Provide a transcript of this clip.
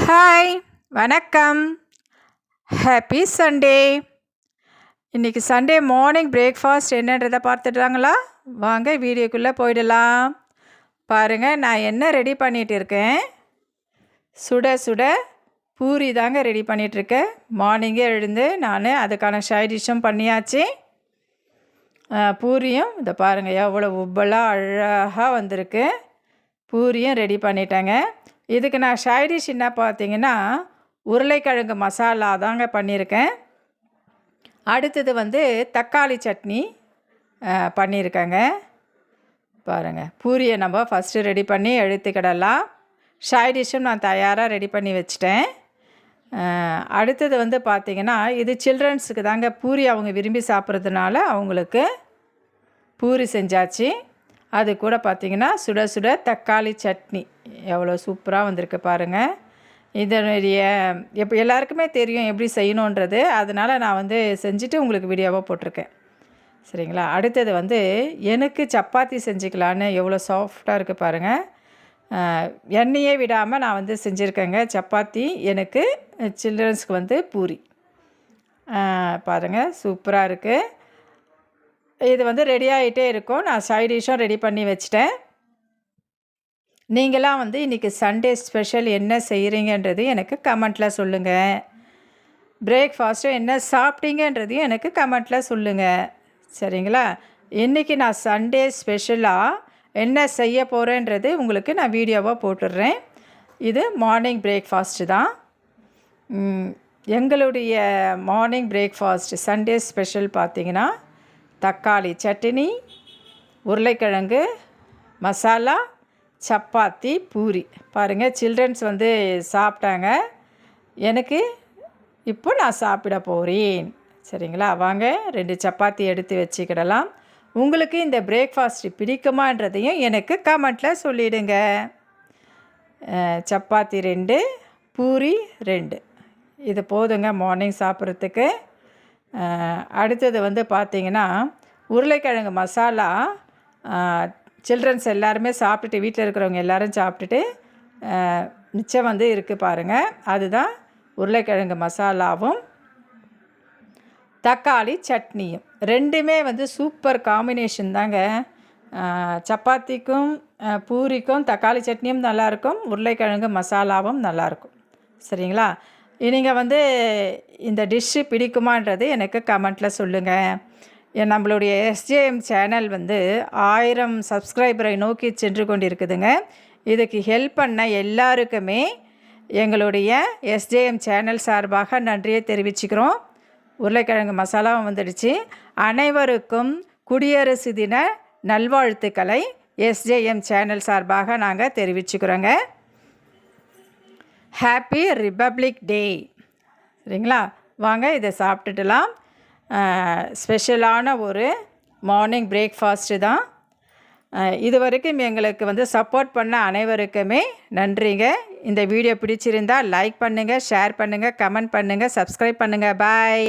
Hi, வணக்கம். Happy Sunday. இன்றைக்கி Sunday morning breakfast என்னன்றதை பார்த்துட்டாங்களா? வாங்க வீடியோக்குள்ளே போயிடலாம். பாருங்கள், நான் என்ன ரெடி பண்ணிகிட்டு இருக்கேன். சுட சுட பூரி தாங்க ரெடி பண்ணிகிட்ருக்கேன். மார்னிங்கே எழுந்து நான் அதுக்கான சைட் டிஷ்ஷும் பண்ணியாச்சு. பூரியும் இதை பாருங்கள் எவ்வளோ உப்பலாக அழகாக வந்திருக்கு. பூரியும் ரெடி பண்ணிட்டேங்க. இதுக்கு நான் சைட் டிஷ் என்ன பார்த்தீங்கன்னா உருளைக்கிழங்கு மசாலா தாங்க பண்ணியிருக்கேன். அடுத்தது தக்காளி சட்னி பண்ணியிருக்கேங்க. பாருங்கள், பூரியை நம்ம ஃபஸ்ட்டு ரெடி பண்ணி எடுத்துக்கிடலாம். சைட் டிஷ்ஷும் நான் தயாராக ரெடி பண்ணி வச்சிட்டேன். அடுத்தது பார்த்திங்கன்னா இது சில்ட்ரன்ஸுக்கு தாங்க. பூரி அவங்க விரும்பி சாப்பிட்றதுனால அவங்களுக்கு பூரி செஞ்சாச்சு. அது கூட பார்த்திங்கன்னா சுட சுட தக்காளி சட்னி எவ்வளோ சூப்பராக வந்திருக்கு பாருங்கள். இதனுடைய எல்லாருக்குமே தெரியும் எப்படி செய்யணுன்றது. அதனால் நான் செஞ்சுட்டு உங்களுக்கு வீடியோவாக போட்டிருக்கேன். சரிங்களா? அடுத்தது எனக்கு சப்பாத்தி செஞ்சுக்கலான்னு எவ்வளோ சாஃப்டாக இருக்குது பாருங்கள். எண்ணெயே விடாமல் நான் செஞ்சுருக்கேங்க சப்பாத்தி. எனக்கு சில்ட்ரன்ஸுக்கு பூரி பாருங்கள் சூப்பராக இருக்குது. இது ரெடி ஆகிட்டே இருக்கும். நான் சைட் டிஷ்ஷும் ரெடி பண்ணி வச்சிட்டேன். நீங்களாம் இன்றைக்கி சண்டே ஸ்பெஷல் என்ன செய்கிறீங்கன்றது எனக்கு கமெண்ட்டில் சொல்லுங்கள். பிரேக்ஃபாஸ்ட்டும் என்ன சாப்பிட்டீங்கன்றதையும் எனக்கு கமெண்ட்டில் சொல்லுங்கள். சரிங்களா? இன்றைக்கி நான் சண்டே ஸ்பெஷலாக என்ன செய்ய போகிறேன்றது உங்களுக்கு நான் வீடியோவாக போட்டுடுறேன். இது மார்னிங் பிரேக்ஃபாஸ்ட்டு தான். எங்களுடைய மார்னிங் பிரேக்ஃபாஸ்ட் சண்டே ஸ்பெஷல் பார்த்திங்கன்னா தக்காளி சட்னி, உருளைக்கிழங்கு மசாலா, சப்பாத்தி, பூரி. பாருங்கள், சில்ட்ரன்ஸ் சாப்பிட்டாங்க. எனக்கு இப்போ நான் சாப்பிட போகிறேன். சரிங்களா? வாங்க 2 சப்பாத்தி எடுத்து வச்சுக்கிடலாம். உங்களுக்கு இந்த பிரேக்ஃபாஸ்ட் பிடிக்குமான்றதையும் எனக்கு கமெண்ட்டில் சொல்லிவிடுங்க. சப்பாத்தி 2, பூரி 2 இது போதுங்க மார்னிங் சாப்பிட்றதுக்கு. அடுத்தது பார்த்திங்கன்னா உருளைக்கிழங்கு மசாலா. சில்ட்ரன்ஸ் எல்லாருமே சாப்பிட்டுட்டு வீட்டில் இருக்கிறவங்க எல்லோரும் சாப்பிட்டுட்டு மிச்சம் இருக்குது பாருங்கள். அதுதான் உருளைக்கிழங்கு மசாலாவும் தக்காளி சட்னியும். ரெண்டுமே சூப்பர் காம்பினேஷன் தாங்க. சப்பாத்திக்கும் பூரிக்கும் தக்காளி சட்னியும் நல்லாயிருக்கும், உருளைக்கிழங்கு மசாலாவும் நல்லாயிருக்கும். சரிங்களா? நீங்கள் இந்த டிஷ்ஷு பிடிக்குமான்றது எனக்கு கமெண்ட்டில் சொல்லுங்கள். நம்மளுடைய எஸ்ஜேஎம் சேனல் 1000 சப்ஸ்கிரைபரை நோக்கி சென்று கொண்டிருக்குதுங்க. இதுக்கு ஹெல்ப் பண்ண எல்லாருக்குமே எங்களுடைய எஸ்ஜேஎம் சேனல் சார்பாக நன்றியை தெரிவிச்சுக்கிறோம். உருளைக்கிழங்கு மசாலாவும் வந்துடுச்சு. அனைவருக்கும் குடியரசு தின நல்வாழ்த்துக்களை எஸ்ஜேஎம் சேனல் சார்பாக நாங்கள் தெரிவிச்சுக்கிறோங்க. ஹாப்பி ரிபப்ளிக் டே. சரிங்களா? வாங்க இதை சாப்பிட்டுடலாம். ஸ்பெஷலான ஒரு மார்னிங் பிரேக்ஃபாஸ்ட்டு தான். இது வரைக்கும் எங்களுக்கு சப்போர்ட் பண்ண அனைவருக்குமே நன்றிங்க. இந்த வீடியோ பிடிச்சிருந்தால் லைக் பண்ணுங்கள், ஷேர் பண்ணுங்கள், கமெண்ட் பண்ணுங்கள், சப்ஸ்கிரைப் பண்ணுங்கள். பாய்.